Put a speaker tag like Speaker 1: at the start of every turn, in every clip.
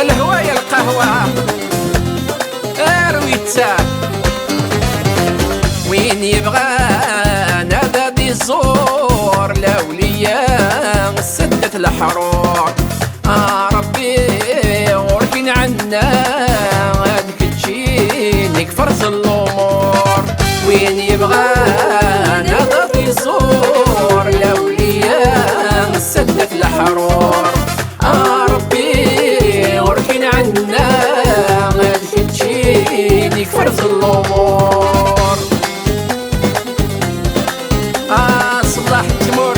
Speaker 1: الهوا يا القهوة ارويتها وين يبغى نادى دي الزور لوليا سدت الحرور ربي غرفين عنا غادك تجينيك فرز الامور وين يبغى نادى دي الزور لوليا سدت الحرور ربي غرفين عنا غادك تجينيك فرز الامور صلاح التمور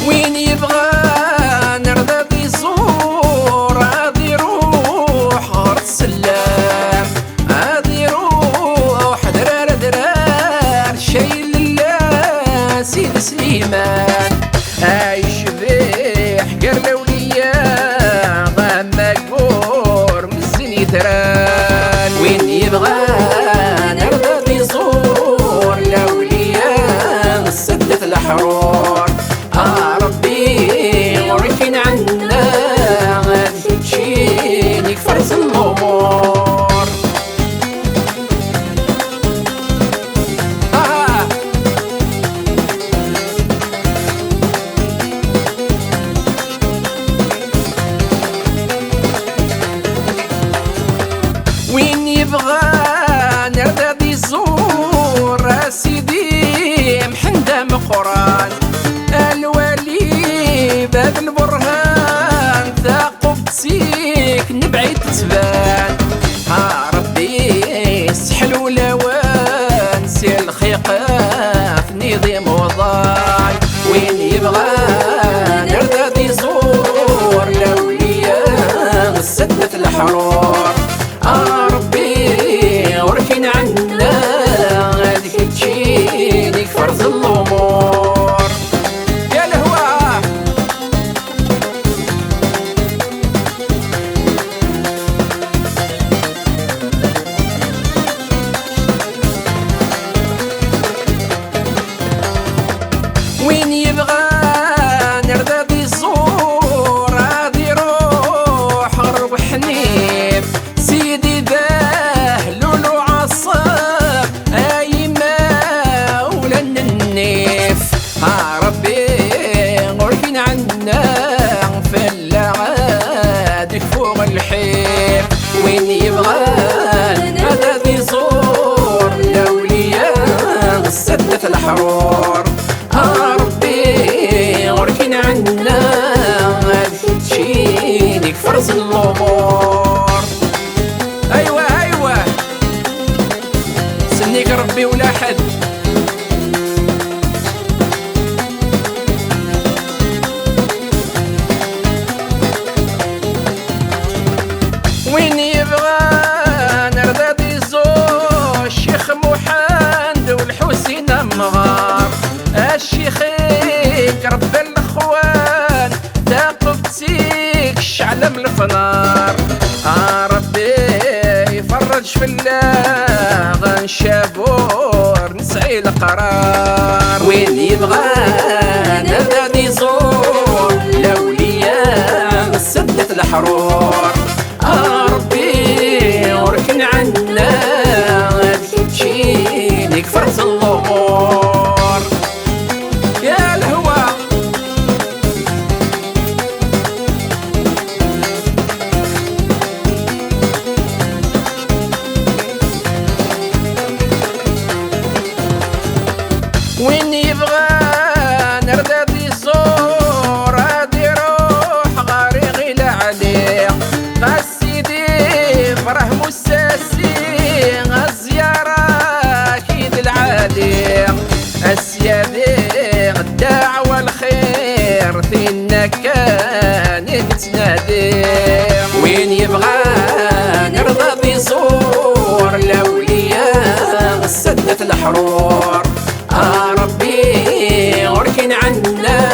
Speaker 1: وين يبغى نرضى بيزور غادي يروح غار السلام غادي يروح درار شايل الله سيد سليمان عايش بيه حقر لوليا مقبور من الزني تران وين يبغى نرضى بيزور لوليا سدت الحرور ربي غرفين عنا غادي تجينيك فرز الامور وين يبغى نرضى بيزور سيدي محندة مقران الولي باب البرهان ثاقب تسيك نبعد تبان ربي سحل ولوان سي الخيقاف نظام وضاي وين يبغى نرضى بيزور لوليا سدت الحرور ربي غرفين عنا غاديك تجينيك فرز الامور يا الهوا وين يبغى نرضى بيزور غادي يروح غرب حنيف سيدي باه لولو عصاب ايما ولا النيف ربي غرفين عنا فلا عادك فوق الحيف وين يبغى هذا بيزور لوليا سدت الحرور ربي غرفين عنا غادي تجينيك فرز الامور ايوه سنيك ربي ولا حد وين يبغى نرضى بيزور الشيخ محمد والحسين مغار الشيخيك رب الاخوان ثاقب تسيك شعلم الفنار ربي يفرج في الله غنشابور نسعي القرار وين يبغى نرضى بيزور لوليا سدت الحرور ربي وركن عنا غادي تجينيك فرز الامور يا الهوا وين يبغى نرضى بيزور غادي يروح غاري غير عليه سيدي فرح مساسي الزيارة أكيد العادي السيادي الدعوة الخير فينا كانت تنادي وين يبغى نرضى بيزور لوليا سدت الحرور ربي غركن عنا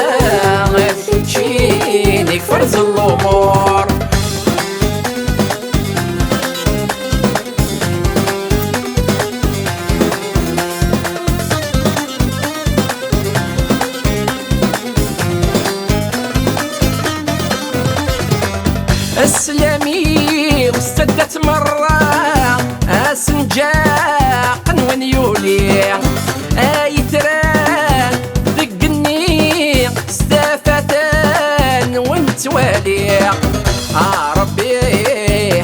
Speaker 1: غادي تجينيك فرز الامور مرة اسنجاق وين يولي ايتران دقني استفتان وانت والي ربي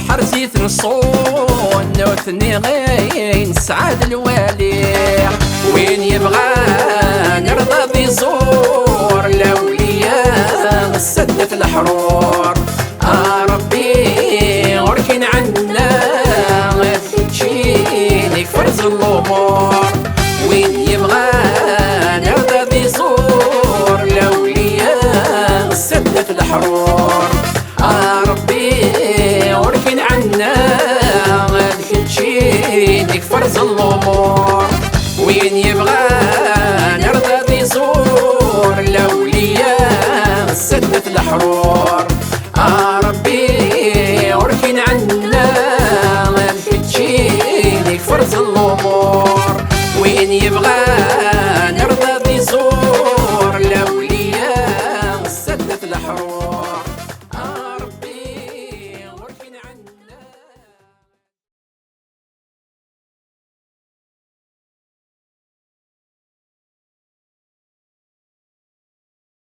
Speaker 1: حرزيت نصون وثنين سعاد الوالي وين يبغى نرضى بيزور الاولياء السد في الحرور ربي وركن عنا تشيلك فرز الامور وين يبغى نرضى بيزور الاولياء السد في الحرور